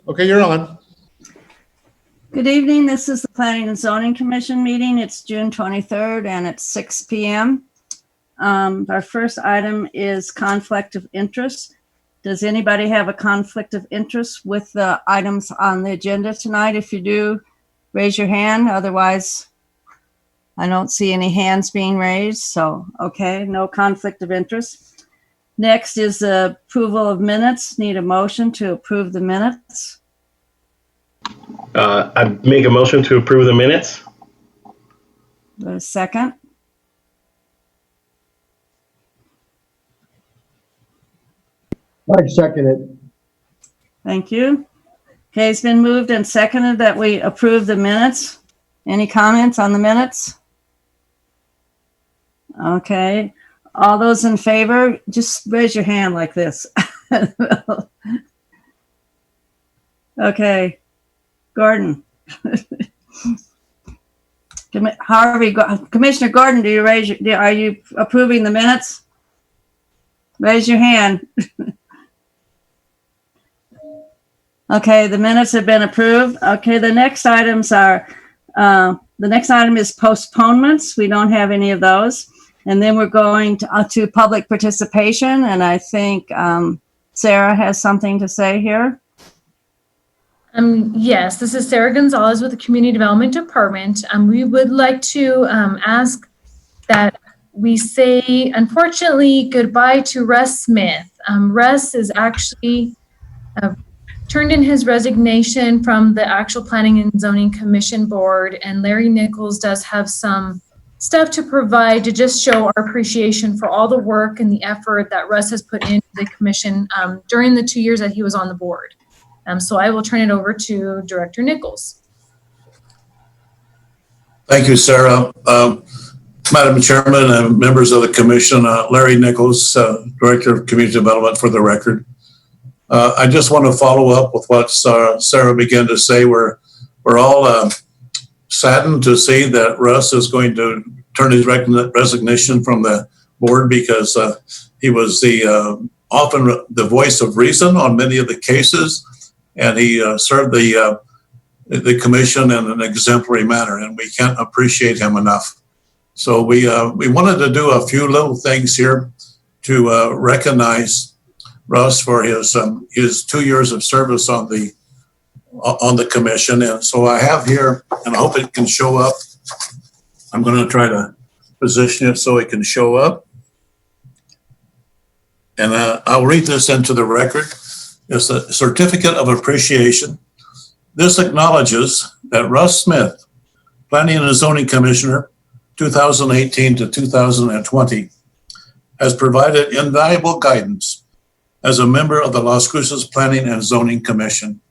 Okay, you're on. Good evening. This is the Planning and Zoning Commission meeting. It's June 23rd and it's 6 p.m. Our first item is conflict of interest. Does anybody have a conflict of interest with the items on the agenda tonight? If you do, raise your hand. Otherwise, I don't see any hands being raised. So, okay, no conflict of interest. Next is the approval of minutes. Need a motion to approve the minutes. I make a motion to approve the minutes. A second. I second it. Thank you. Okay, it's been moved and seconded that we approve the minutes. Any comments on the minutes? Okay. All those in favor, just raise your hand like this. Okay. Gordon. Commissioner Gordon, are you approving the minutes? Raise your hand. Okay, the minutes have been approved. Okay, the next items are, the next item is postponements. We don't have any of those. And then we're going to public participation. And I think Sarah has something to say here. Yes, this is Sarah Gonzalez with the Community Development Department. We would like to ask that we say, unfortunately, goodbye to Russ Smith. Russ is actually turned in his resignation from the actual Planning and Zoning Commission Board, and Larry Nichols does have some stuff to provide to just show our appreciation for all the work and the effort that Russ has put into the commission during the 2 years that he was on the board. So I will turn it over to Director Nichols. Thank you, Sarah. Madam Chairman and members of the commission, Larry Nichols, Director of Community Development for the record. I just want to follow up with what Sarah began to say. We're all saddened to see that Russ is going to turn his resignation from the board because he was often the voice of reason on many of the cases. And he served the commission in an exemplary manner, and we can't appreciate him enough. So we wanted to do a few little things here to recognize Russ for his 2 years of service on the commission. And so I have here, and I hope it can show up. I'm going to try to position it so it can show up. And I'll read this into the record. It's a certificate of appreciation. This acknowledges that Russ Smith, Planning and Zoning Commissioner, 2018 to 2020, has provided invaluable guidance as a member of the Las Cruces Planning and Zoning Commission.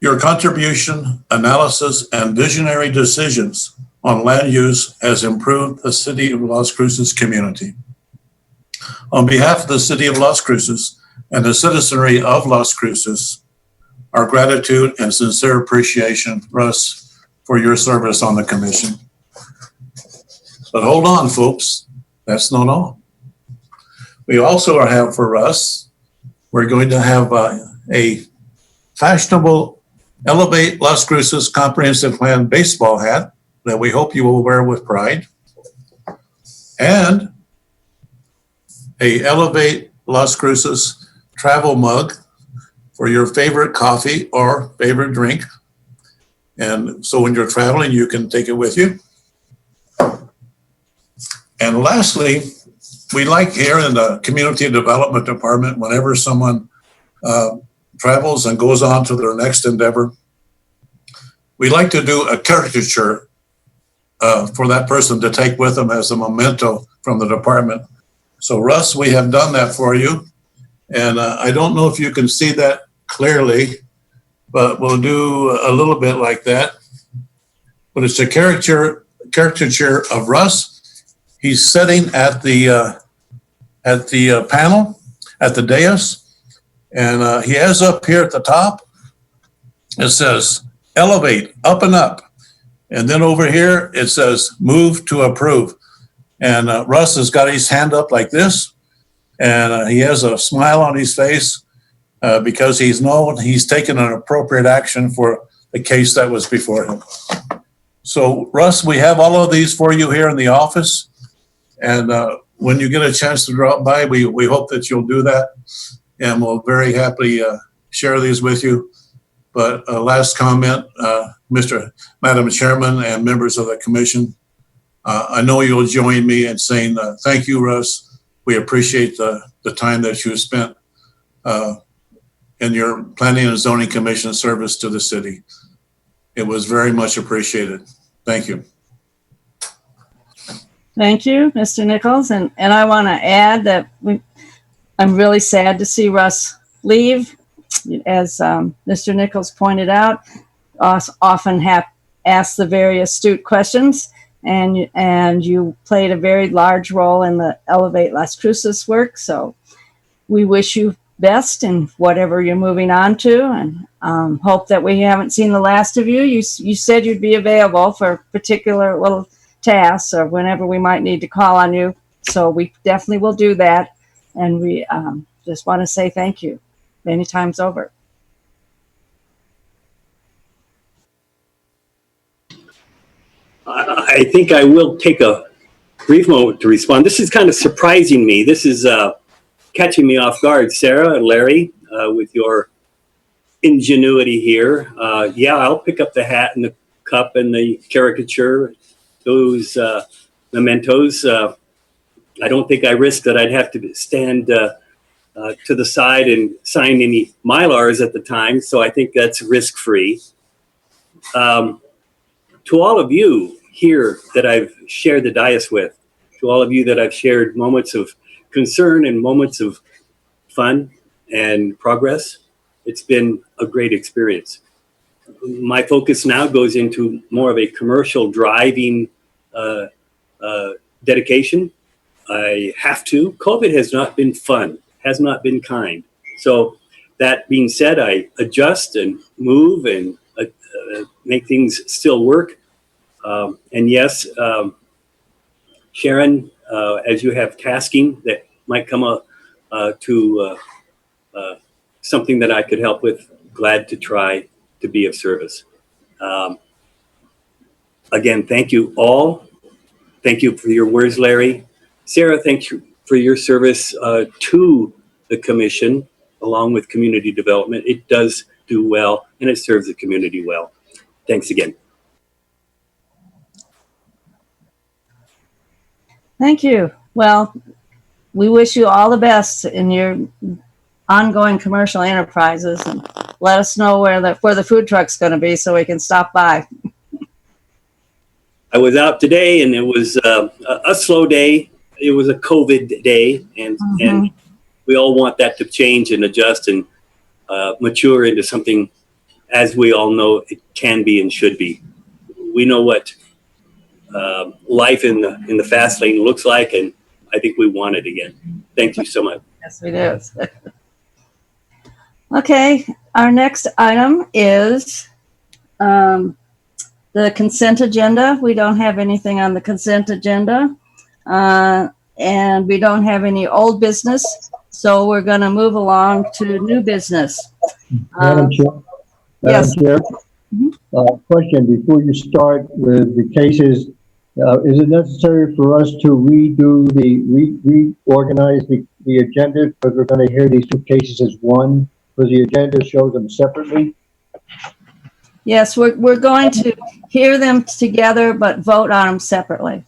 Your contribution, analysis, and visionary decisions on land use has improved the City of Las Cruces community. On behalf of the City of Las Cruces and the citizenry of Las Cruces, our gratitude and sincere appreciation, Russ, for your service on the commission. But hold on, folks, that's not all. We also have for Russ, we're going to have a fashionable Elevate Las Cruces Comprehensive Plan baseball hat that we hope you will wear with pride, and a Elevate Las Cruces travel mug for your favorite coffee or favorite drink. And so when you're traveling, you can take it with you. And lastly, we like here in the Community Development Department, whenever someone travels and goes on to their next endeavor, we like to do a caricature for that person to take with them as a memento from the department. So Russ, we have done that for you. And I don't know if you can see that clearly, but we'll do a little bit like that. But it's a caricature of Russ. He's sitting at the panel, at the dais, and he has up here at the top, it says, elevate, up and up. And then over here, it says, move to approve. And Russ has got his hand up like this, and he has a smile on his face. because he's taken an appropriate action for the case that was before him. So Russ, we have all of these for you here in the office. And when you get a chance to drop by, we hope that you'll do that. And we'll very happily share these with you. But last comment, Madam Chairman and members of the commission, I know you'll join me in saying thank you, Russ. We appreciate the time that you spent in your Planning and Zoning Commission service to the city. It was very much appreciated. Thank you. Thank you, Mr. Nichols. And I want to add that I'm really sad to see Russ leave. As Mr. Nichols pointed out, often have asked the very astute questions, and you played a very large role in the Elevate Las Cruces work. So we wish you best in whatever you're moving on to, and hope that we haven't seen the last of you. You said you'd be available for particular little tasks or whenever we might need to call on you. So we definitely will do that. And we just want to say thank you many times over. I think I will take a brief moment to respond. This is kind of surprising me. This is catching me off guard. Sarah and Larry, with your ingenuity here. Yeah, I'll pick up the hat and the cup and the caricature, those mementos. I don't think I risked that I'd have to stand to the side and sign any Mylars at the time, so I think that's risk-free. To all of you here that I've shared the dais with, to all of you that I've shared moments of concern and moments of fun and progress, it's been a great experience. My focus now goes into more of a commercial driving dedication. I have to. COVID has not been fun, has not been kind. So that being said, I adjust and move and make things still work. And yes, Sharon, as you have tasking that might come up to something that I could help with, glad to try to be of service. Again, thank you all. Thank you for your words, Larry. Sarah, thank you for your service to the commission, along with community development. It does do well, and it serves the community well. Thanks again. Thank you. Well, we wish you all the best in your ongoing commercial enterprises, and let us know where the food truck's going to be so we can stop by. I was out today, and it was a slow day. It was a COVID day, and we all want that to change and adjust and mature into something, as we all know it can be and should be. We know what life in the fast lane looks like, and I think we want it again. Thank you so much. Yes, we do. Okay, our next item is the consent agenda. We don't have anything on the consent agenda, and we don't have any old business, so we're going to move along to new business. Madam Chair. Yes. Madam Chair. Question before you start with the cases. Is it necessary for us to reorganize the agenda, because we're going to hear these two cases as one, because the agenda shows them separately? Yes, we're going to hear them together, but vote on them separately.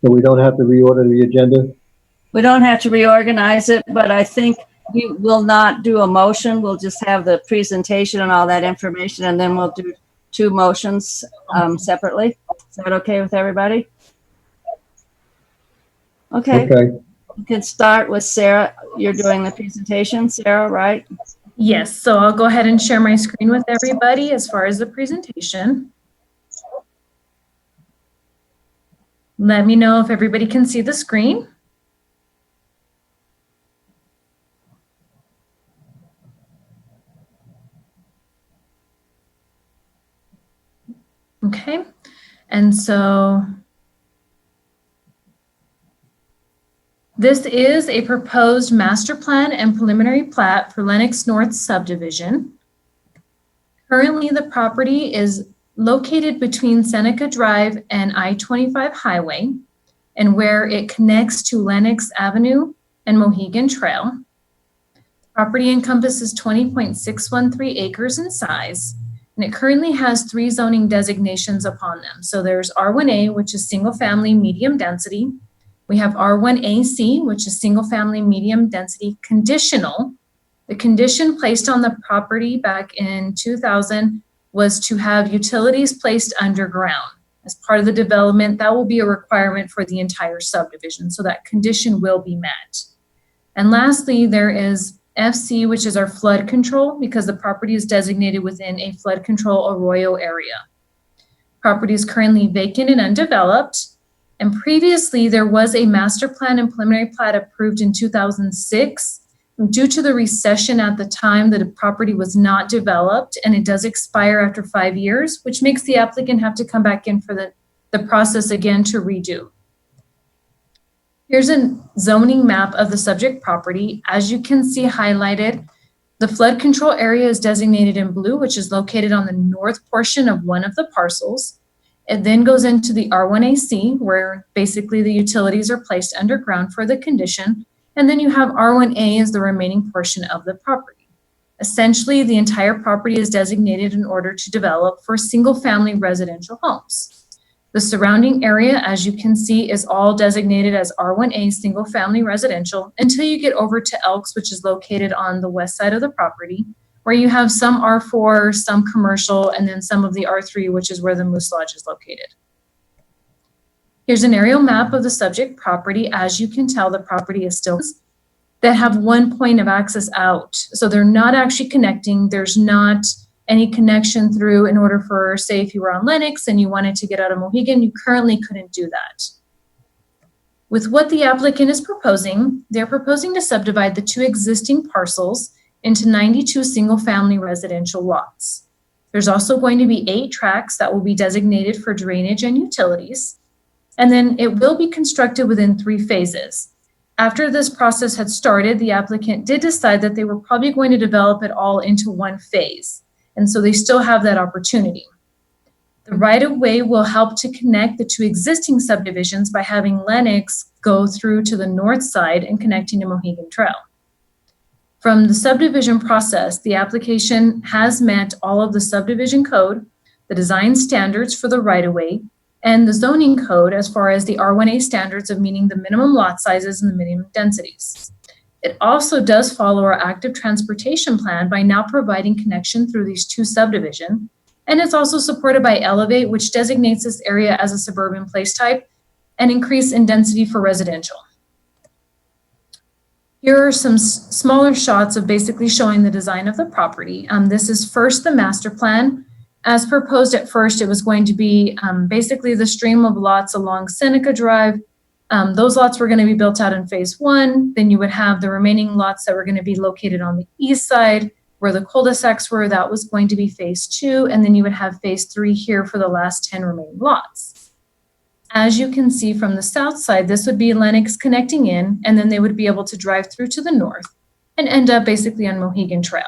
So we don't have to reorder the agenda? We don't have to reorganize it, but I think we will not do a motion. We'll just have the presentation and all that information, and then we'll do two motions separately. Is that okay with everybody? Okay. We can start with Sarah. You're doing the presentation, Sarah, right? Yes, so I'll go ahead and share my screen with everybody as far as the presentation. Let me know if everybody can see the screen. Okay, and so This is a proposed master plan and preliminary plat for Lennox North Subdivision. Currently, the property is located between Seneca Drive and I-25 Highway, and where it connects to Lennox Avenue and Mohegan Trail. Property encompasses 20.613 acres in size, and it currently has 3 zoning designations upon them. So there's R1A, which is single family medium density. We have R1AC, which is single family medium density conditional. The condition placed on the property back in 2000 was to have utilities placed underground. As part of the development, that will be a requirement for the entire subdivision, so that condition will be met. And lastly, there is FC, which is our flood control, because the property is designated within a flood control arroyo area. Property is currently vacant and undeveloped. And previously, there was a master plan and preliminary plat approved in 2006. Due to the recession at the time, the property was not developed, and it does expire after 5 years, which makes the applicant have to come back in for the process again to redo. Here's a zoning map of the subject property. As you can see highlighted, the flood control area is designated in blue, which is located on the north portion of one of the parcels. It then goes into the R1AC, where basically the utilities are placed underground for the condition. And then you have R1A as the remaining portion of the property. Essentially, the entire property is designated in order to develop for single-family residential homes. The surrounding area, as you can see, is all designated as R1A single-family residential until you get over to Elks, which is located on the west side of the property, where you have some R4, some commercial, and then some of the R3, which is where the Moose Lodge is located. Here's an aerial map of the subject property. As you can tell, the property is still that have one point of access out. So they're not actually connecting. There's not any connection through in order for, say, if you were on Lennox and you wanted to get out of Mohegan, you currently couldn't do that. With what the applicant is proposing, they're proposing to subdivide the 2 existing parcels into 92 single-family residential lots. There's also going to be 8 tracts that will be designated for drainage and utilities. And then it will be constructed within 3 phases. After this process had started, the applicant did decide that they were probably going to develop it all into 1 phase. And so they still have that opportunity. The right-of-way will help to connect the 2 existing subdivisions by having Lennox go through to the north side and connecting to Mohegan Trail. From the subdivision process, the application has met all of the subdivision code, the design standards for the right-of-way, and the zoning code as far as the R1A standards of meeting the minimum lot sizes and the minimum densities. It also does follow our active transportation plan by now providing connection through these 2 subdivisions, and it's also supported by Elevate, which designates this area as a suburban place type and increase in density for residential. Here are some smaller shots of basically showing the design of the property. This is first the master plan. As proposed at first, it was going to be basically the stream of lots along Seneca Drive. Those lots were going to be built out in phase 1. Then you would have the remaining lots that were going to be located on the east side where the cul-de-sacs were. That was going to be phase 2. And then you would have phase 3 here for the last 10 remaining lots. As you can see from the south side, this would be Lennox connecting in, and then they would be able to drive through to the north and end up basically on Mohegan Trail.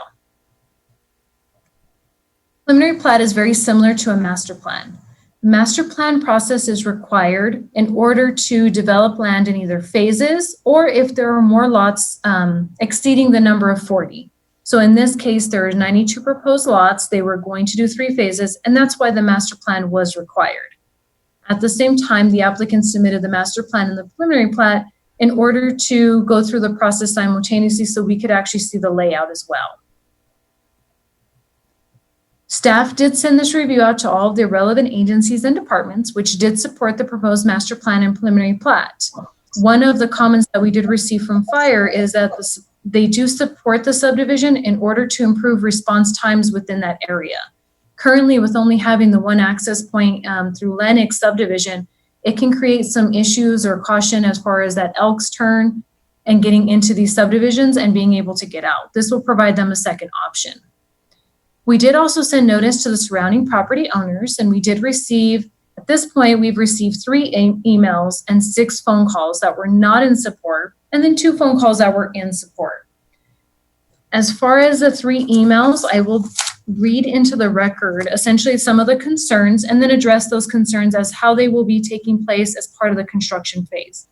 Preliminary plat is very similar to a master plan. The master plan process is required in order to develop land in either phases or if there are more lots exceeding the number of 40. So in this case, there are 92 proposed lots. They were going to do 3 phases, and that's why the master plan was required. At the same time, the applicant submitted the master plan and the preliminary plat in order to go through the process simultaneously so we could actually see the layout as well. Staff did send this review out to all of the relevant agencies and departments, which did support the proposed master plan and preliminary plat. One of the comments that we did receive from Fire is that they do support the subdivision in order to improve response times within that area. Currently, with only having the 1 access point through Lennox subdivision, it can create some issues or caution as far as that Elks turn and getting into these subdivisions and being able to get out. This will provide them a second option. We did also send notice to the surrounding property owners, and we did receive, at this point, we've received 3 emails and 6 phone calls that were not in support and then 2 phone calls that were in support. As far as the 3 emails, I will read into the record essentially some of the concerns and then address those concerns as how they will be taking place as part of the construction phase.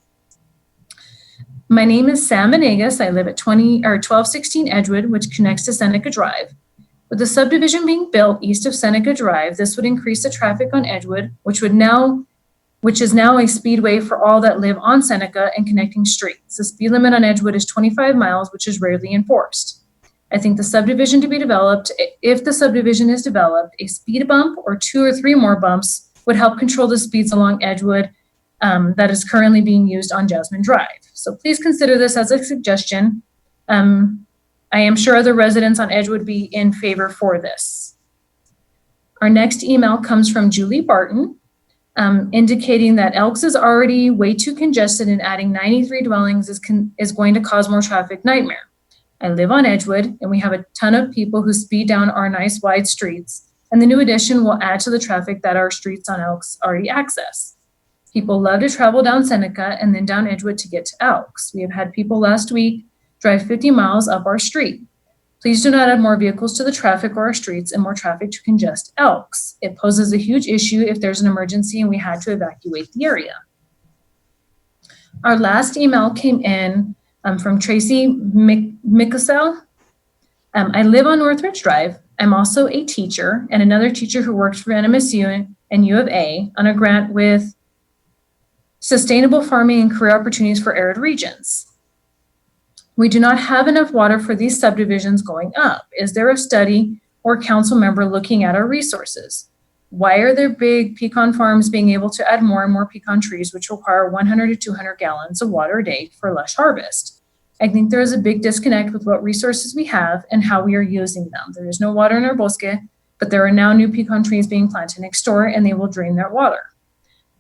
My name is Sam Venegas. I live at 1216 Edgewood, which connects to Seneca Drive. With the subdivision being built east of Seneca Drive, this would increase the traffic on Edgewood, which is now a speedway for all that live on Seneca and connecting streets. The speed limit on Edgewood is 25 miles, which is rarely enforced. I think the subdivision to be developed, if the subdivision is developed, a speed bump or 2 or 3 more bumps would help control the speeds along Edgewood that is currently being used on Jasmine Drive. So please consider this as a suggestion. I am sure other residents on Edgewood would be in favor for this. Our next email comes from Julie Barton, indicating that Elks is already way too congested and adding 93 dwellings is going to cause more traffic nightmare. I live on Edgewood and we have a ton of people who speed down our nice wide streets, and the new addition will add to the traffic that our streets on Elks already access. People love to travel down Seneca and then down Edgewood to get to Elks. We have had people last week drive 50 miles up our street. Please do not add more vehicles to the traffic or our streets and more traffic to congest Elks. It poses a huge issue if there's an emergency and we had to evacuate the area. Our last email came in from Tracy Mickelsell. I live on Northridge Drive. I'm also a teacher and another teacher who works for NMSU and U of A on a grant with Sustainable Farming and Career Opportunities for Arid Regions. We do not have enough water for these subdivisions going up. Is there a study or council member looking at our resources? Why are there big pecan farms being able to add more and more pecan trees, which require 100 to 200 gallons of water a day for lush harvest? I think there is a big disconnect with what resources we have and how we are using them. There is no water in our bosque, but there are now new pecan trees being planted next door and they will drain their water.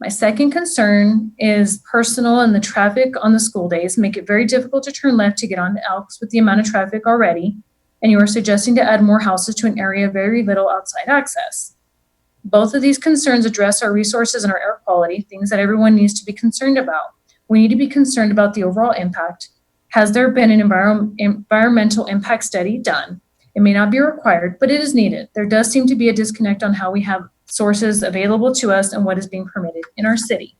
My second concern is personal, and the traffic on the school days make it very difficult to turn left to get onto Elks with the amount of traffic already, and you are suggesting to add more houses to an area of very little outside access. Both of these concerns address our resources and our air quality, things that everyone needs to be concerned about. We need to be concerned about the overall impact. Has there been an environmental impact study done? It may not be required, but it is needed. There does seem to be a disconnect on how we have sources available to us and what is being permitted in our city.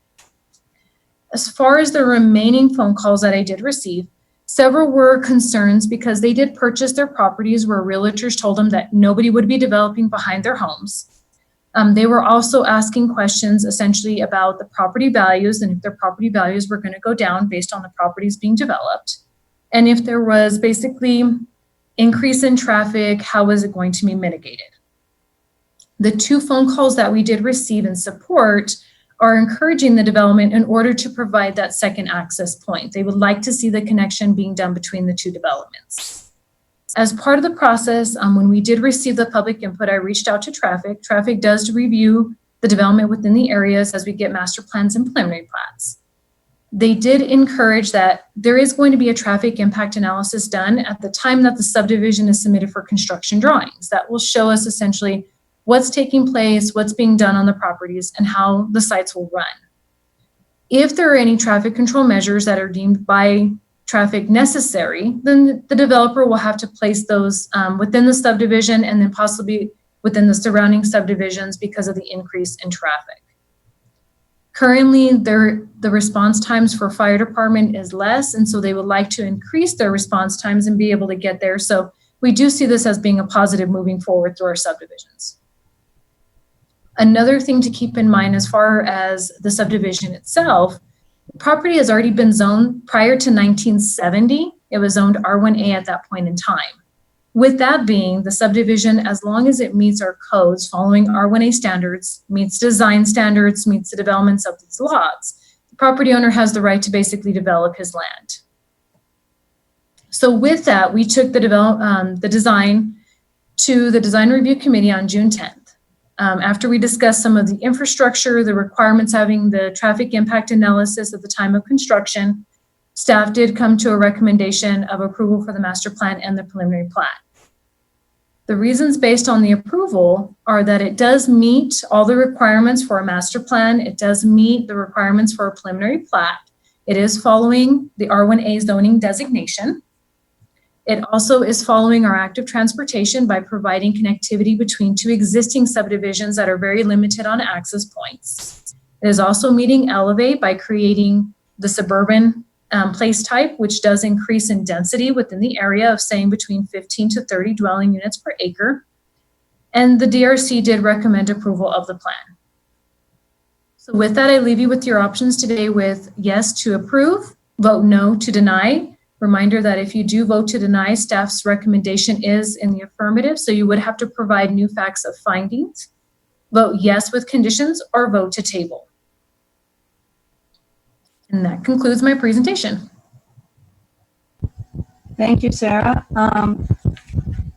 As far as the remaining phone calls that I did receive, several were concerns because they did purchase their properties where realtors told them that nobody would be developing behind their homes. They were also asking questions essentially about the property values and if their property values were going to go down based on the properties being developed. And if there was basically increase in traffic, how was it going to be mitigated? The 2 phone calls that we did receive in support are encouraging the development in order to provide that second access point. They would like to see the connection being done between the 2 developments. As part of the process, when we did receive the public input, I reached out to traffic. Traffic does review the development within the areas as we get master plans and preliminary plats. They did encourage that there is going to be a traffic impact analysis done at the time that the subdivision is submitted for construction drawings. That will show us essentially what's taking place, what's being done on the properties, and how the sites will run. If there are any traffic control measures that are deemed by traffic necessary, then the developer will have to place those within the subdivision and then possibly within the surrounding subdivisions because of the increase in traffic. Currently, the response times for fire department is less, and so they would like to increase their response times and be able to get there. So we do see this as being a positive moving forward through our subdivisions. Another thing to keep in mind as far as the subdivision itself, the property has already been zoned prior to 1970. It was zoned R1A at that point in time. With that being, the subdivision, as long as it meets our codes following R1A standards, meets design standards, meets the developments of these lots, the property owner has the right to basically develop his land. So with that, we took the design to the design review committee on June 10th. After we discussed some of the infrastructure, the requirements having the traffic impact analysis at the time of construction, staff did come to a recommendation of approval for the master plan and the preliminary plat. The reasons based on the approval are that it does meet all the requirements for a master plan, it does meet the requirements for a preliminary plat, It is following the R1A zoning designation. It also is following our active transportation by providing connectivity between two existing subdivisions that are very limited on access points. It is also meeting Elevate by creating the suburban place type, which does increase in density within the area of saying between 15 to 30 dwelling units per acre. And the DRC did recommend approval of the plan. So with that, I leave you with your options today with yes to approve, vote no to deny. Reminder that if you do vote to deny, staff's recommendation is in the affirmative, so you would have to provide new facts of findings. Vote yes with conditions or vote to table. And that concludes my presentation. Thank you, Sarah.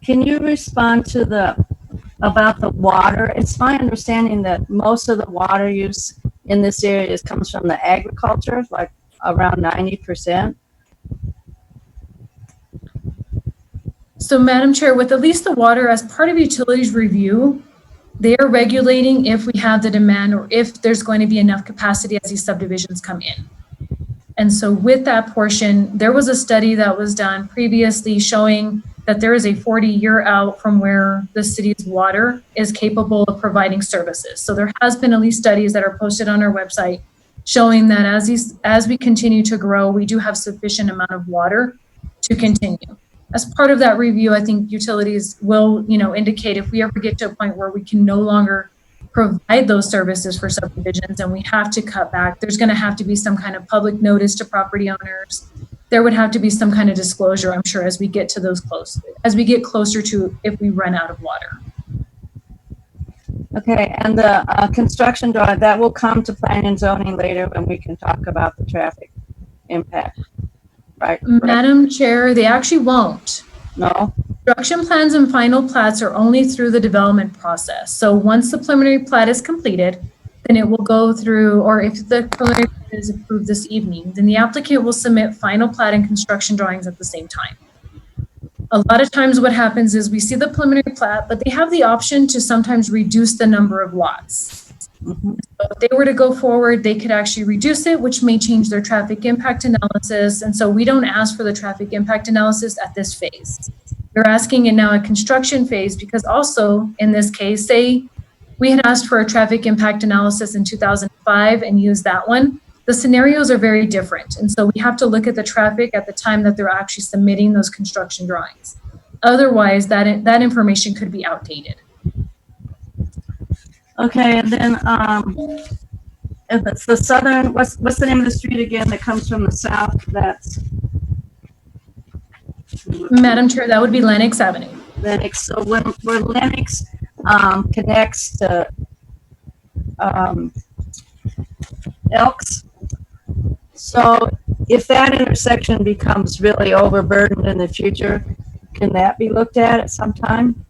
Can you respond to about the water? It's my understanding that most of the water use in this area comes from the agriculture, like around 90%. So Madam Chair, with at least the water as part of utilities review, they are regulating if we have the demand or if there's going to be enough capacity as these subdivisions come in. And so with that portion, there was a study that was done previously showing that there is a 40-year out from where the city's water is capable of providing services. So there has been at least studies that are posted on our website showing that as we continue to grow, we do have sufficient amount of water to continue. As part of that review, I think utilities will, indicate if we ever get to a point where we can no longer provide those services for subdivisions and we have to cut back, there's going to have to be some kind of public notice to property owners. There would have to be some kind of disclosure, I'm sure, as we get to as we get closer to if we run out of water. Okay, and the construction drawing, that will come to planning and zoning later when we can talk about the traffic impact, right? Madam Chair, they actually won't. No? Construction plans and final plats are only through the development process. So once the preliminary plat is completed, then it will go through, or if the preliminary plat is approved this evening, then the applicant will submit final plat and construction drawings at the same time. A lot of times what happens is we see the preliminary plat, but they have the option to sometimes reduce the number of lots. Mm-hmm. So if they were to go forward, they could actually reduce it, which may change their traffic impact analysis. And so we don't ask for the traffic impact analysis at this phase. We're asking it now at construction phase because also in this case, say we had asked for a traffic impact analysis in 2005 and used that one. The scenarios are very different. And so we have to look at the traffic at the time that they're actually submitting those construction drawings. Otherwise, that information could be outdated. Okay, and then if it's the southern, what's the name of the street again that comes from the south? That's Madam Chair, that would be Lennox Avenue. Lennox. So when Lennox connects to Elks, so if that intersection becomes really overburdened in the future, can that be looked at some time?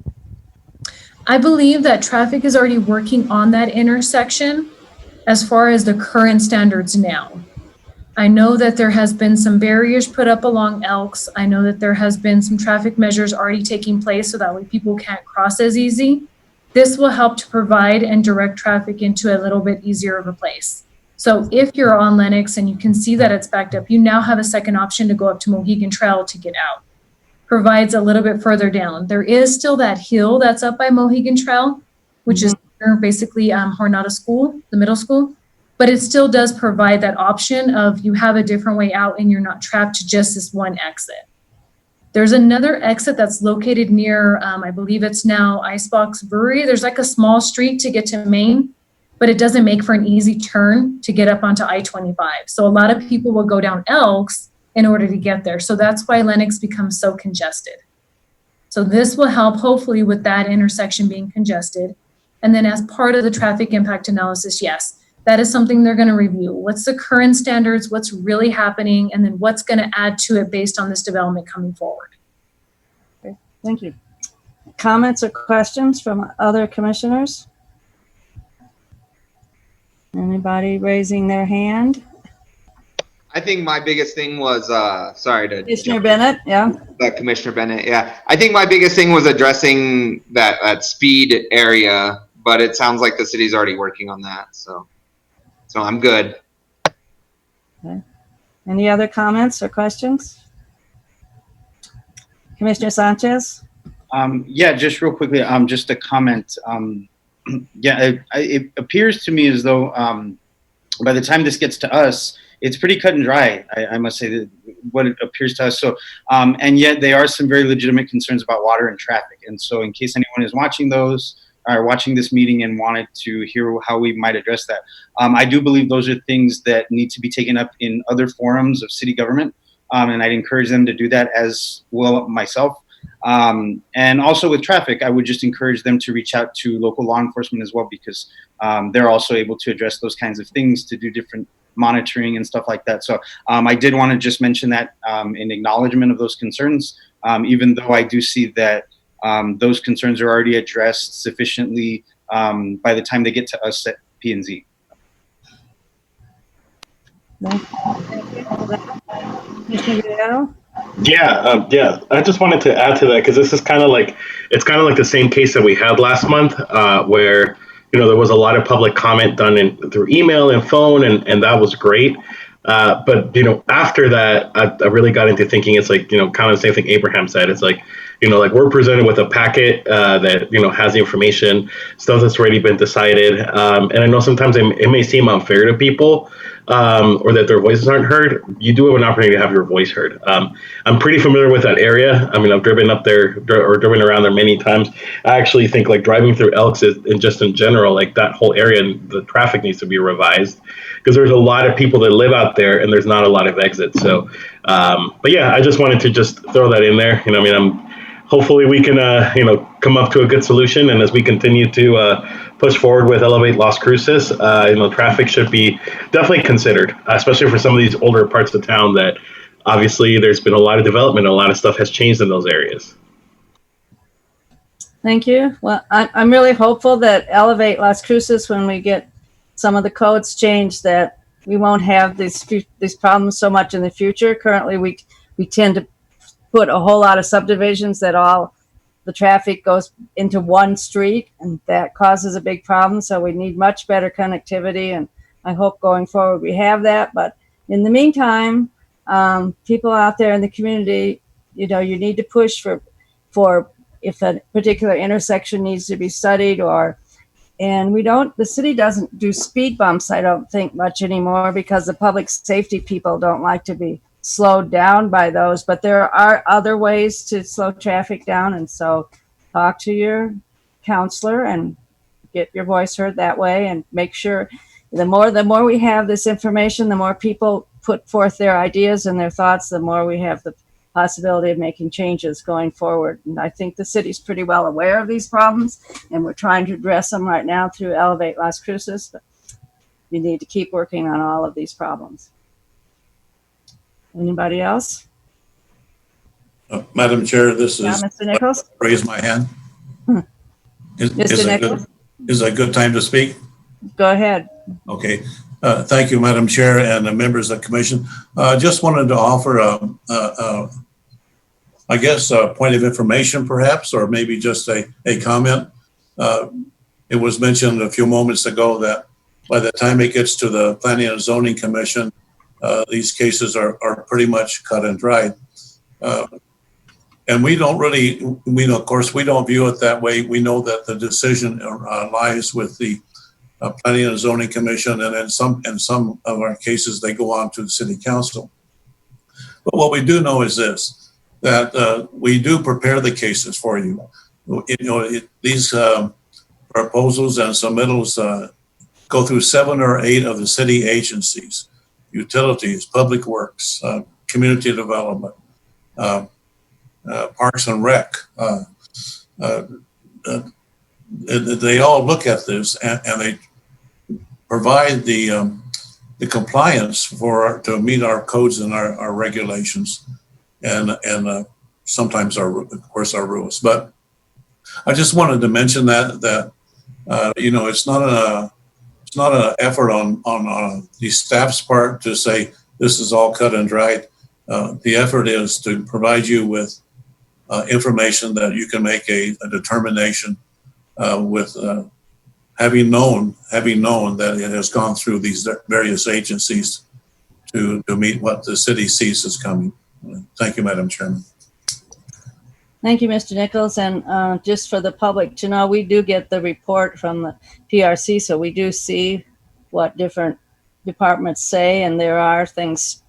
I believe that traffic is already working on that intersection as far as the current standards now. I know that there has been some barriers put up along Elks. I know that there has been some traffic measures already taking place so that way people can't cross as easy. This will help to provide and direct traffic into a little bit easier of a place. So if you're on Lennox and you can see that it's backed up, you now have a second option to go up to Mohegan Trail to get out. Provides a little bit further down. There is still that hill that's up by Mohegan Trail, which is basically Hornada School, the middle school. But it still does provide that option of you have a different way out and you're not trapped to just this one exit. There's another exit that's located near, I believe it's now Icebox Brewery. There's like a small street to get to Main, but it doesn't make for an easy turn to get up onto I-25. So a lot of people will go down Elks in order to get there. So that's why Lennox becomes so congested. So this will help hopefully with that intersection being congested. And then as part of the traffic impact analysis, yes, that is something they're going to review. What's the current standards? What's really happening? And then what's going to add to it based on this development coming forward. Okay, thank you. Comments or questions from other commissioners? Anybody raising their hand? I think my biggest thing was, Commissioner Bennett, yeah. Commissioner Bennett, yeah. I think my biggest thing was addressing that speed area, but it sounds like the city's already working on that, so I'm good. Okay. Any other comments or questions? Commissioner Sanchez? Yeah, just real quickly, just a comment. Yeah, it appears to me as though by the time this gets to us, it's pretty cut and dry. I must say that what it appears to us. So, and yet there are some very legitimate concerns about water and traffic. And so, in case anyone is watching those or watching this meeting and wanted to hear how we might address that, I do believe those are things that need to be taken up in other forums of city government, and I'd encourage them to do that as well myself. And also with traffic, I would just encourage them to reach out to local law enforcement as well, because they're also able to address those kinds of things, to do different monitoring and stuff like that. So I did want to just mention that in acknowledgement of those concerns, even though I do see that those concerns are already addressed sufficiently by the time they get to us at P&Z. Commissioner Guerrero? Yeah. I just wanted to add to that because this is kind of like the same case that we had last month, where there was a lot of public comment done through email and phone, and that was great. But after that, I really got into thinking it's like kind of the same thing Abraham said. It's like like we're presented with a packet that has the information, stuff that's already been decided, and I know sometimes it may seem unfair to people, or that their voices aren't heard. You do have an opportunity to have your voice heard. I'm pretty familiar with that area. I mean, I've driven up there or driven around there many times. I actually think like driving through Elks and just in general, like that whole area, the traffic needs to be revised because there's a lot of people that live out there and there's not a lot of exits. So, but yeah, I just wanted to just throw that in there. Hopefully we can, come up to a good solution. And as we continue to push forward with Elevate Las Cruces, traffic should be definitely considered, especially for some of these older parts of town that obviously there's been a lot of development. A lot of stuff has changed in those areas. Thank you. Well, I'm really hopeful that Elevate Las Cruces, when we get some of the codes changed, that we won't have these problems so much in the future. Currently, we tend to put a whole lot of subdivisions that all the traffic goes into one street, and that causes a big problem. So we need much better connectivity, and I hope going forward we have that. But in the meantime, people out there in the community, you need to push for if a particular intersection needs to be studied, and the city doesn't do speed bumps, I don't think, much anymore, because the public safety people don't like to be slowed down by those. But there are other ways to slow traffic down, and so talk to your counselor and get your voice heard that way, and make sure the more we have this information, the more people put forth their ideas and their thoughts, the more we have the possibility of making changes going forward. And I think the city's pretty well aware of these problems, and we're trying to address them right now through Elevate Las Cruces. But we need to keep working on all of these problems. Anybody else? Madam Chair, this is Mr. Nichols? Raise my hand. Mr. Nichols? Is a good time to speak? Go ahead. Okay. Thank you, Madam Chair and the members of the commission. Just wanted to offer a point of information perhaps, or maybe just a comment. It was mentioned a few moments ago that by the time it gets to the Planning and Zoning Commission, these cases are pretty much cut and dried. And we don't really, of course, we don't view it that way. We know that the decision lies with the Planning and Zoning Commission, and in some of our cases, they go on to the City Council. But what we do know is this, that we do prepare the cases for you. These proposals and submittals go through 7 or 8 of the city agencies: utilities, public works, community development, Parks and Rec. They all look at this and they provide the compliance to meet our codes and our regulations, and sometimes of course our rules. But I just wanted to mention that it's not an effort on the staff's part to say this is all cut and dried. The effort is to provide you with information that you can make a determination with having known that it has gone through these various agencies to meet what the city sees as coming. Thank you, Madam Chairman. Thank you, Mr. Nichols. And just for the public to know, we do get the report from the PRC, so we do see what different departments say, and there are things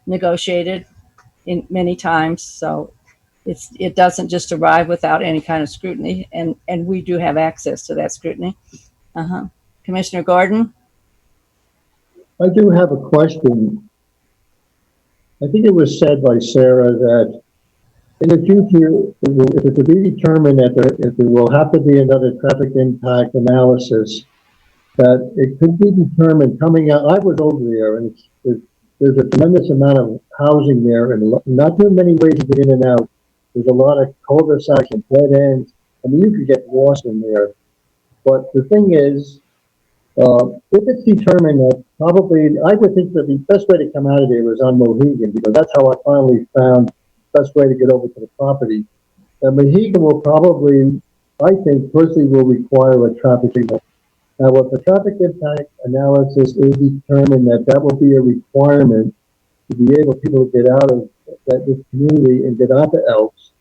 negotiated in many times. So it doesn't just arrive without any kind of scrutiny, and we do have access to that scrutiny. Commissioner Gordon? I do have a question. I think it was said by Sarah that in the future, if it could be determined that if there will have to be another traffic impact analysis, that it could be determined coming out. I was over there, and there's a tremendous amount of housing there, and not too many ways to get in and out. There's a lot of cul-de-sacs and dead ends. I mean, you could get lost in there. But the thing is, if it's determined that probably, I would think that the best way to come out of there was on Mohegan, because that's how I finally found the best way to get over to the property. And Mohegan will probably, I think, personally will require a traffic signal. Now, if the traffic impact analysis is determined that will be a requirement to be able people to get out of this community and get onto Elks,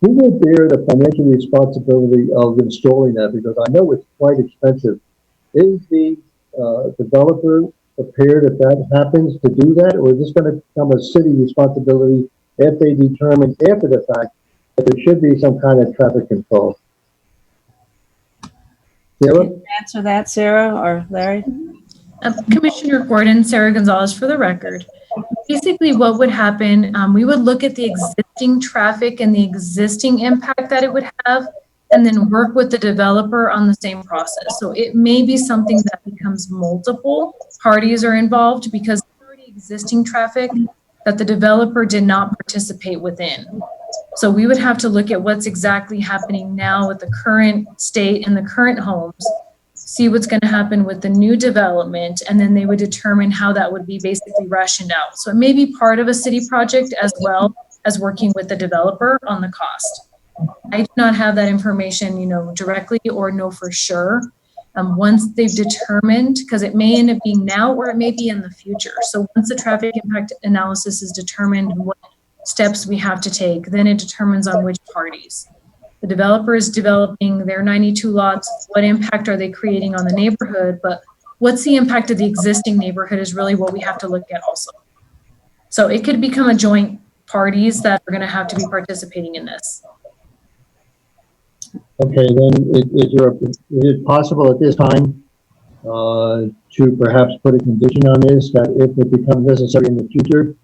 who will bear the financial responsibility of installing that? Because I know it's quite expensive. Is the developer prepared if that happens to do that, or is this going to become a city responsibility if they determine after the fact that there should be some kind of traffic control? Sarah? Can you answer that, Sarah or Larry? Commissioner Gordon, Sarah Gonzalez for the record. Basically, what would happen, we would look at the existing traffic and the existing impact that it would have, and then work with the developer on the same process. So it may be something that becomes multiple parties are involved because there's already existing traffic that the developer did not participate within. So we would have to look at what's exactly happening now with the current state and the current homes, see what's going to happen with the new development, and then they would determine how that would be basically rationed out. So it may be part of a city project as well as working with the developer on the cost. I do not have that information, directly or know for sure. Once they've determined, because it may end up being now or it may be in the future. So once the traffic impact analysis is determined what steps we have to take, then it determines on which parties. The developer is developing their 92 lots. What impact are they creating on the neighborhood? But what's the impact of the existing neighborhood is really what we have to look at also. So it could become a joint parties that are going to have to be participating in this. Okay, then is it possible at this time to perhaps put a condition on this, that if it becomes necessary in the future,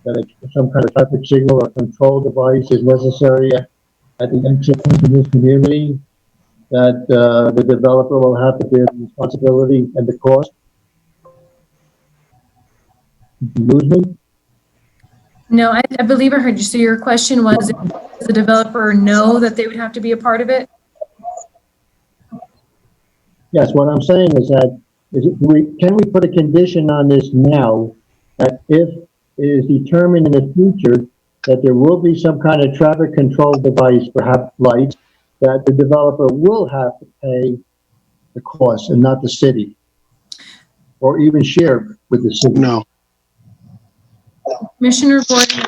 that some kind of traffic signal or control device is necessary at the exit into this community, that the developer will have to bear the responsibility and the cost? Did you lose me? No, I believe I heard you. So your question was, does the developer know that they would have to be a part of it? Yes, what I'm saying is that, can we put a condition on this now, that if it is determined in the future that there will be some kind of traffic control device, perhaps lights, that the developer will have to pay the cost and not the city, or even share with the city? No. Commissioner Gordon,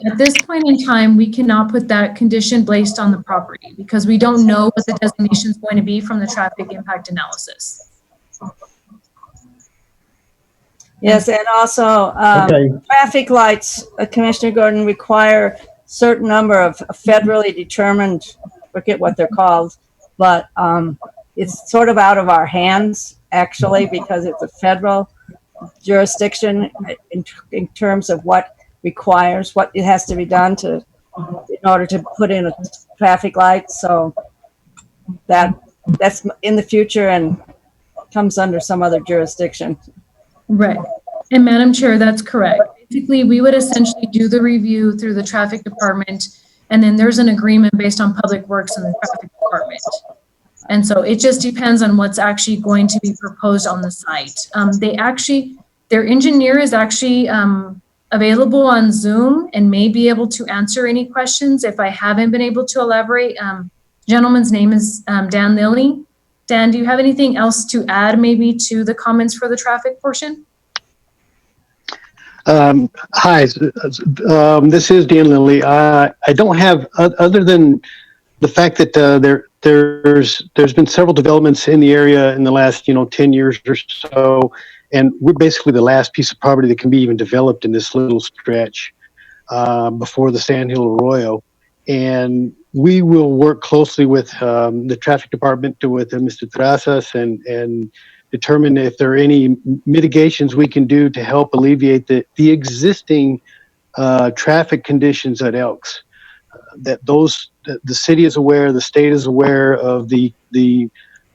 at this point in time, we cannot put that condition based on the property because we don't know what the designation is going to be from the traffic impact analysis. Yes, and also traffic lights, Commissioner Gordon, require certain number of federally determined, forget what they're called, but it's sort of out of our hands, actually, because it's a federal jurisdiction in terms of what requires, what it has to be done in order to put in a traffic light. So that's in the future and comes under some other jurisdiction. Right. And Madam Chair, that's correct. Basically, we would essentially do the review through the traffic department, and then there's an agreement based on Public Works and the traffic department. And so it just depends on what's actually going to be proposed on the site. Their engineer is actually available on Zoom and may be able to answer any questions if I haven't been able to elaborate. Gentleman's name is Dan Lilly. Dan, do you have anything else to add maybe to the comments for the traffic portion? Hi, this is Dan Lilly. I don't have, other than the fact that there's been several developments in the area in the last 10 years or so, and we're basically the last piece of property that can be even developed in this little stretch before the Sandhill Arroyo. And we will work closely with the traffic department, with Mr. Trazas, and determine if there are any mitigations we can do to help alleviate the existing traffic conditions at Elks. The city is aware, the state is aware of the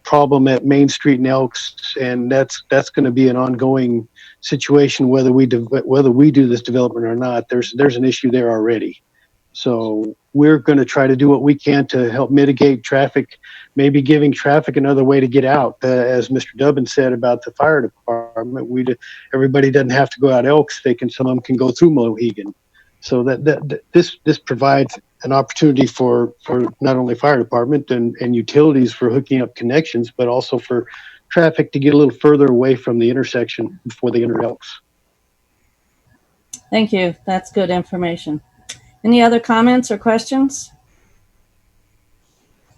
problem at Main Street and Elks, and that's going to be an ongoing situation whether we do this development or not. There's an issue there already. So we're going to try to do what we can to help mitigate traffic, maybe giving traffic another way to get out. As Mr. Dubbin said about the fire department, everybody doesn't have to go out Elks. Some of them can go through Mohegan. So this provides an opportunity for not only fire department and utilities for hooking up connections, but also for traffic to get a little further away from the intersection before they enter Elks. Thank you. That's good information. Any other comments or questions?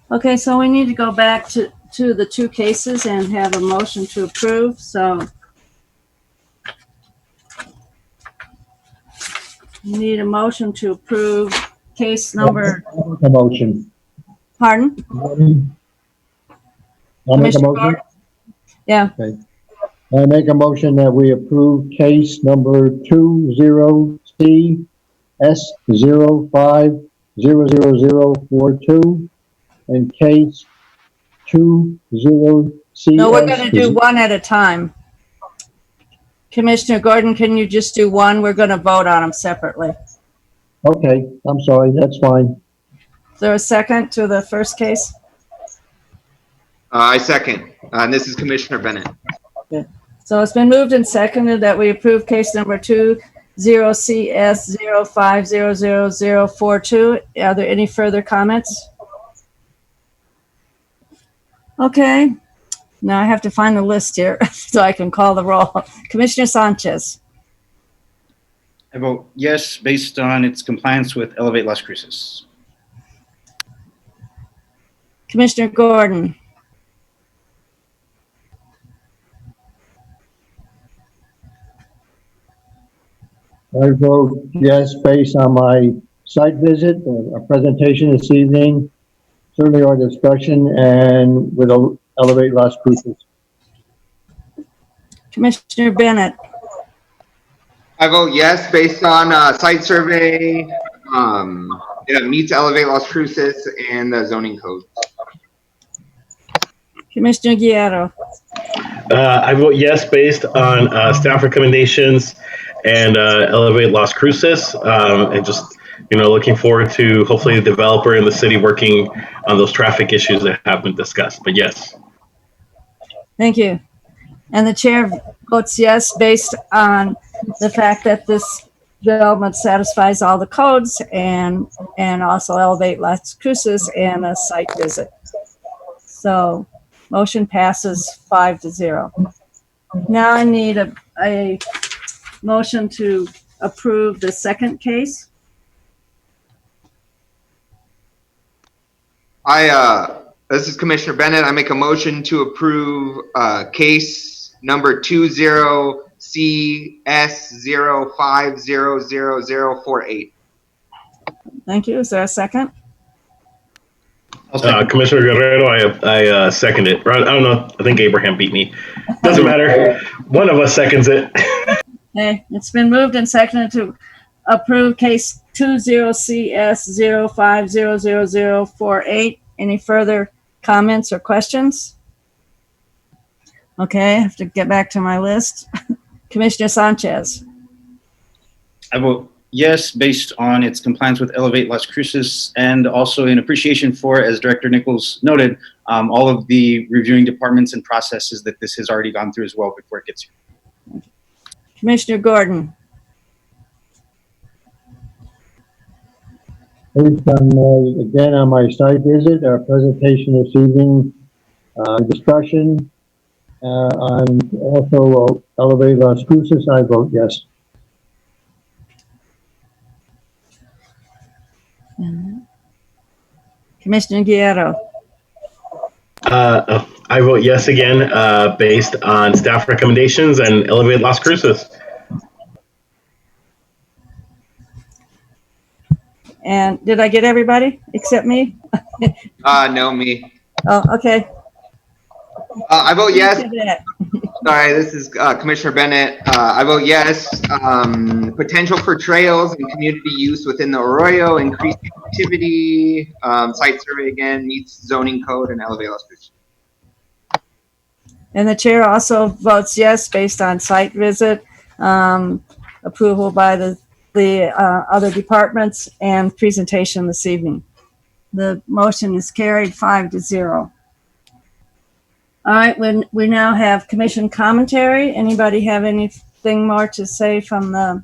Okay, so we need to go back to the two cases and have a motion to approve. So we need a motion to approve case number. A motion. Pardon? I'll make a Commissioner motion. Gordon? Yeah. Okay. I make a motion that we approve case number 20CS0500042 and case 20CS. No, we're going to do one at a time. Commissioner Gordon, can you just do one? We're going to vote on them separately. Okay, I'm sorry, that's fine. Is there a second to the first case? I second. And this is Commissioner Bennett. Okay. So it's been moved and seconded that we approve case number 20CS0500042. Are there any further comments? Okay. Now I have to find the list here so I can call the roll. Commissioner Sanchez. I vote yes, based on its compliance with Elevate Las Cruces. Commissioner Gordon. I vote yes, based on my site visit, a presentation this evening, certainly our discussion, and with Elevate Las Cruces. Commissioner Bennett. I vote yes, based on site survey. It meets Elevate Las Cruces and the zoning code. Commissioner Guerrero. I vote yes based on staff recommendations and Elevate Las Cruces, and just looking forward to hopefully the developer and the city working on those traffic issues that have been discussed. But yes. Thank you. And the chair votes yes based on the fact that this development satisfies all the codes and also Elevate Las Cruces and a site visit. So motion passes 5-0. Now I need a motion to approve the second case. This is Commissioner Bennett. I make a motion to approve case number 20CS0500048. Thank you. Is there a second? Commissioner Guerrero, I second it. I don't know. I think Abraham beat me. Doesn't matter. One of us seconds it. Okay. It's been moved and seconded to approve case 20CS0500048. Any further comments or questions? Okay, I have to get back to my list. Commissioner Sanchez. I vote yes, based on its compliance with Elevate Las Cruces, and also in appreciation for, as Director Nichols noted, all of the reviewing departments and processes that this has already gone through as well before it gets here. Commissioner Gordon. Based on again on my site visit, our presentation this evening, discussion on also Elevate Las Cruces, I vote yes. Commissioner Guerrero. I vote yes again, based on staff recommendations and elevate Las Cruces. And did I get everybody except me? No, me. Oh, okay. I vote yes. Commissioner Sorry, this is Commissioner Bennett. I vote yes. Potential for trails and community use within the Arroyo, increased activity, site survey again, meets zoning code and elevate Las Cruces. And the chair also votes yes based on site visit, approval by the other departments, and presentation this evening. The motion is carried 5-0. All right, we now have commission commentary. Anybody have anything more to say from the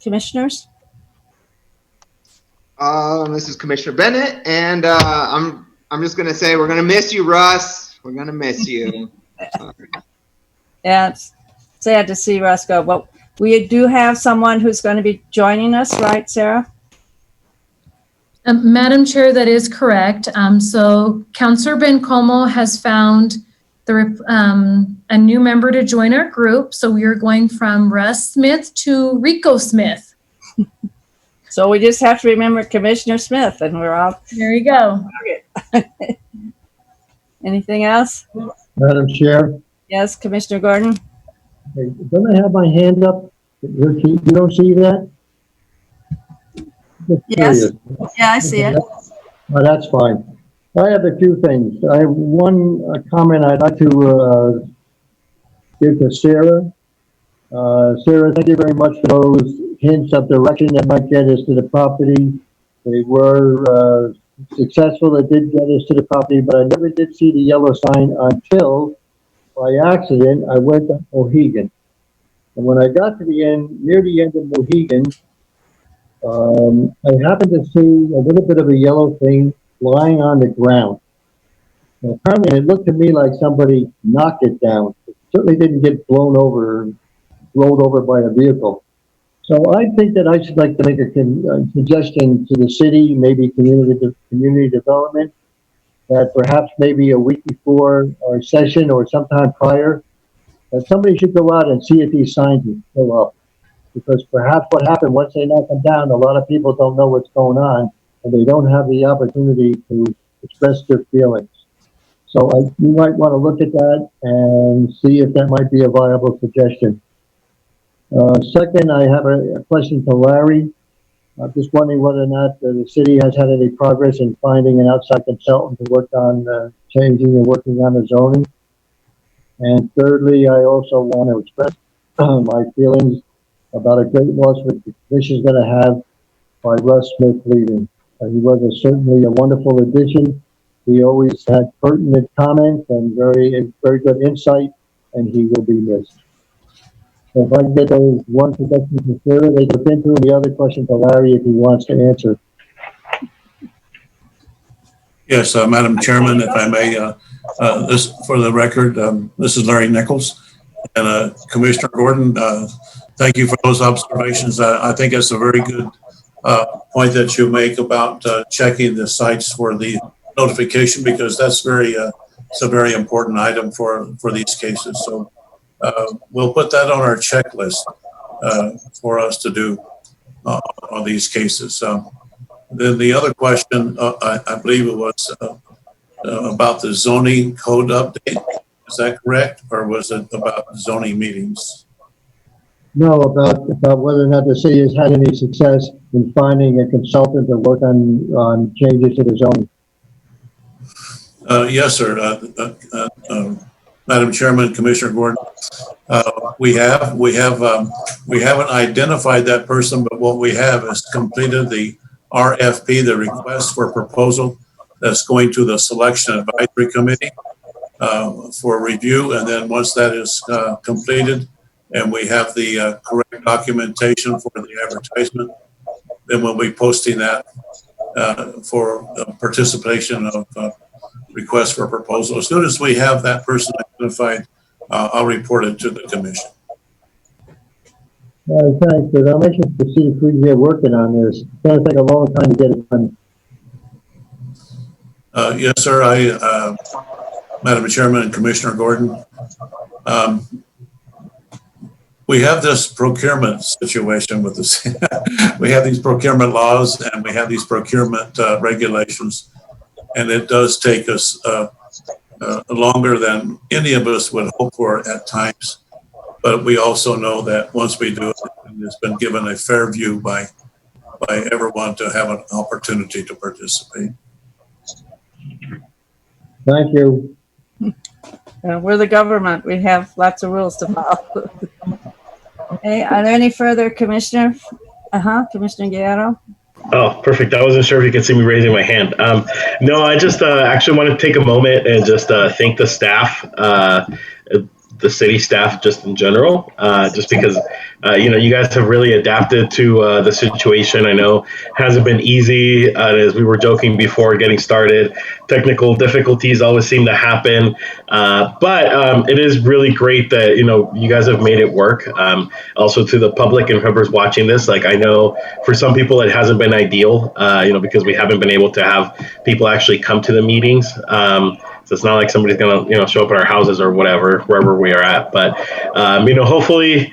commissioners? This is Commissioner Bennett, and I'm just gonna say we're gonna miss you, Russ. We're gonna miss you. Yeah, it's sad to see Russ go, but we do have someone who's going to be joining us, right, Sarah? Madam Chair, that is correct. So Councillor Bencomo has found a new member to join our group. So we are going from Russ Smith to Rico Smith. So we just have to remember Commissioner Smith, and we're all. There you go. Anything else? Madam Chair, Yes, Commissioner Gordon? don't I have my hand up? You don't see that? Just Yes. curious. Yeah, I see it. Oh, that's fine. I have a few things. I have one comment I'd like to give to Sarah. Sarah, thank you very much for those hints of direction that might get us to the property. They were successful. It did get us to the property, but I never did see the yellow sign until, by accident, I went to Mohegan. And when I got to the end, near the end of Mohegan, I happened to see a little bit of a yellow thing lying on the ground. And apparently, it looked to me like somebody knocked it down. It certainly didn't get blown over or rolled over by a vehicle. So I think that I should like to make a suggestion to the city, maybe community development, that perhaps maybe a week before our session or sometime prior, that somebody should go out and see if these signs are still up. Because perhaps what happened, once they knock them down, a lot of people don't know what's going on, and they don't have the opportunity to express their feelings. So you might want to look at that and see if that might be a viable suggestion. Second, I have a question to Larry. I'm just wondering whether or not the city has had any progress in finding an outside consultant to work on changing and working on the zoning. And thirdly, I also want to express my feelings about a great loss which the commission is going to have by Russ Smith leaving. He was certainly a wonderful addition. He always had pertinent comments and very good insight, and he will be missed. So if I can get those one suggestion to Sarah, they look into, and the other question to Larry if he wants to answer. Yes, Madam Chairman, if I may, this for the record, this is Larry Nichols. And Commissioner Gordon, thank you for those observations. I think it's a very good point that you make about checking the sites for the notification, because that's it's a very important item for these cases. So we'll put that on our checklist for us to do on these cases. Then the other question, I believe it was about the zoning code update. Is that correct, or was it about zoning meetings? No, about whether or not the city has had any success in finding a consultant to work on changes to the zoning. Yes, sir. Madam Chairman, Commissioner Gordon, we haven't identified that person, but what we have is completed the RFP, the request for proposal, that's going to the Selection Advisory Committee for review. And then once that is completed and we have the correct documentation for the advertisement, then we'll be posting that for participation of request for proposal. As soon as we have that person identified, I'll report it to the commission. Thanks, but I'm anxious to see if we can get working on this. It's going to take a long time to get it done. Yes, sir. Madam Chairman and Commissioner Gordon, we have this procurement situation with this. We have these procurement laws and we have these procurement regulations, and it does take us longer than any of us would hope for at times. But we also know that once we do it, it's been given a fair view by everyone to have an opportunity to participate. Thank you. We're the government. We have lots of rules to follow. Okay, are there any further Commissioner? Commissioner Guerrero? Oh, perfect. I wasn't sure if you could see me raising my hand. No, I just actually want to take a moment and just thank the staff, the city staff just in general, just because, you guys have really adapted to the situation. I know it hasn't been easy, as we were joking before getting started. Technical difficulties always seem to happen, but it is really great that, you guys have made it work. Also to the public and whoever's watching this, like I know for some people it hasn't been ideal, because we haven't been able to have people actually come to the meetings. So it's not like somebody's gonna, show up at our houses or whatever, wherever we are at. But, hopefully,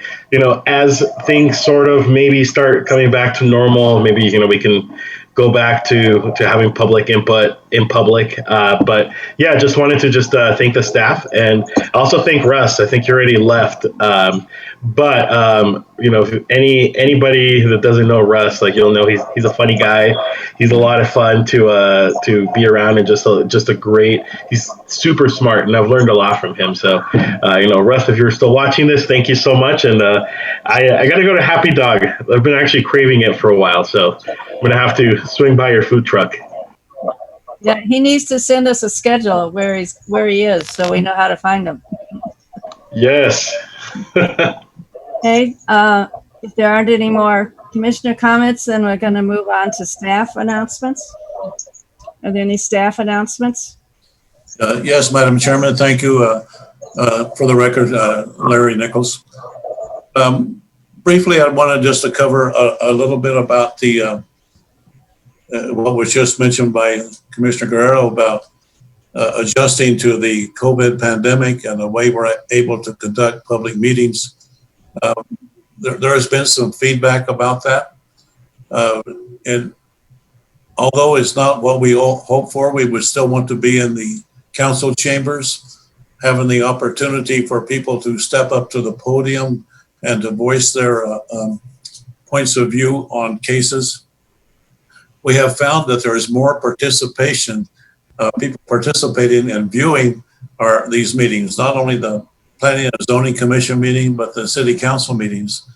as things sort of maybe start coming back to normal, maybe, we can go back to having public input in public. But yeah, just wanted to thank the staff and also thank Russ. I think you already left. But if anybody that doesn't know Russ, like you'll know he's a funny guy. He's a lot of fun to be around and just a great. He's super smart, and I've learned a lot from him. So Russ, if you're still watching this, thank you so much. And I got to go to Happy Dog. I've been actually craving it for a while, so I'm gonna have to swing by your food truck. Yeah, he needs to send us a schedule of where he is, so we know how to find him. Yes. Okay, if there aren't any more commissioner comments, then we're going to move on to staff announcements. Are there any staff announcements? Yes, Madam Chairman, thank you. For the record, Larry Nichols. Briefly, I wanted just to cover a little bit about the what was just mentioned by Commissioner Guerrero about adjusting to the COVID pandemic and the way we're able to conduct public meetings. There has been some feedback about that. And although it's not what we all hope for, we would still want to be in the council chambers, having the opportunity for people to step up to the podium and to voice their points of view on cases. We have found that there is more participation, people participating and viewing these meetings, not only the Planning and Zoning Commission meeting, but the City Council meetings,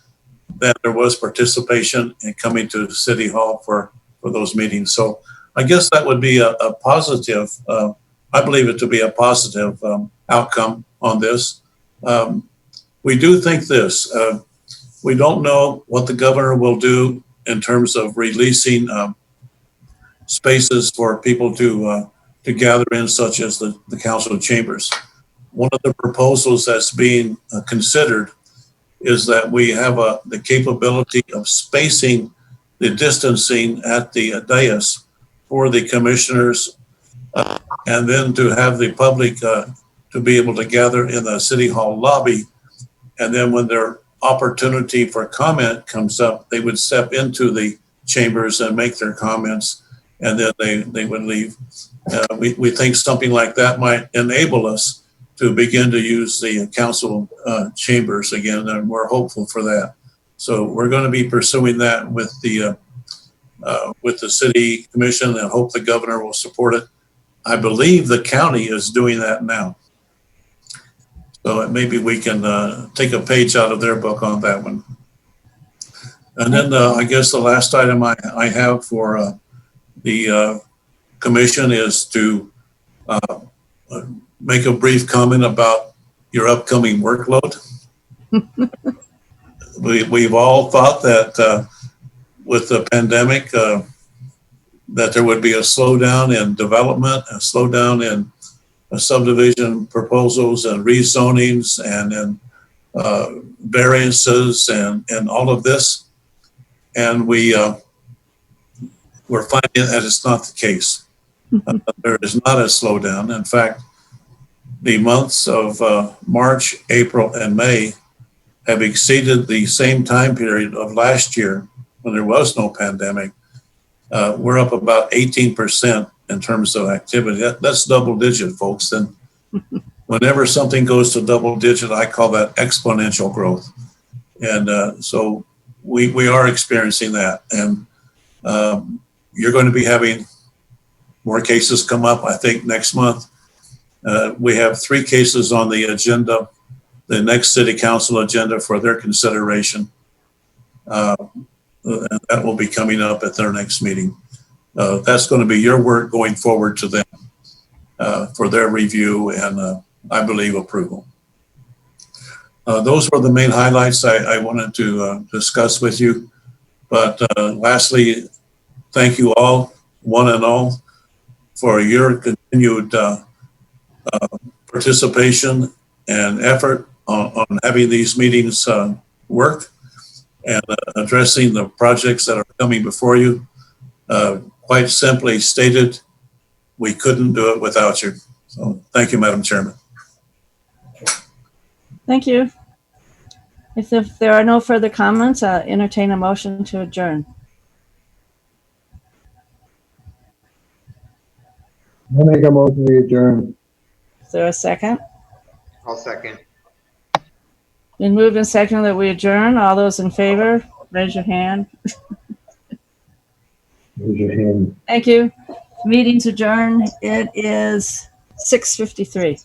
that there was participation in coming to City Hall for those meetings. So I guess that would be a positive, I believe it to be a positive outcome on this. We do think this, we don't know what the governor will do in terms of releasing spaces for people to gather in, such as the council chambers. One of the proposals that's being considered is that we have the capability of spacing the distancing at the dais for the commissioners, and then to have the public to be able to gather in the City Hall lobby. And then when their opportunity for comment comes up, they would step into the chambers and make their comments, and then they would leave. We think something like that might enable us to begin to use the council chambers again, and we're hopeful for that. So we're going to be pursuing that with the city commission, and hope the governor will support it. I believe the county is doing that now. So maybe we can take a page out of their book on that one. And then I guess the last item I have for the commission is to make a brief comment about your upcoming workload. We've all thought that with the pandemic, that there would be a slowdown in development, a slowdown in subdivision proposals and rezonings, and in variances and all of this. And we're finding that it's not the case. There is not a slowdown. In fact, the months of March, April, and May have exceeded the same time period of last year when there was no pandemic. We're up about 18% in terms of activity. That's double digit, folks. And whenever something goes to double digit, I call that exponential growth. And so we are experiencing that. And you're going to be having more cases come up, I think, next month. We have 3 cases on the agenda, the next city council agenda for their consideration. And that will be coming up at their next meeting. That's going to be your work going forward to them for their review and I believe approval. Those were the main highlights I wanted to discuss with you. But lastly, thank you all, one and all, for your continued participation and effort on having these meetings work and addressing the projects that are coming before you. Quite simply stated, we couldn't do it without you. So thank you, Madam Chairman. Thank you. If there are no further comments, I'll entertain a motion to adjourn. I make a motion to adjourn. Is there a second? I'll second. Been moved and seconded that we adjourn. All those in favor, raise your hand. Raise your hand. Thank you. Meeting's adjourned. It is 6:53.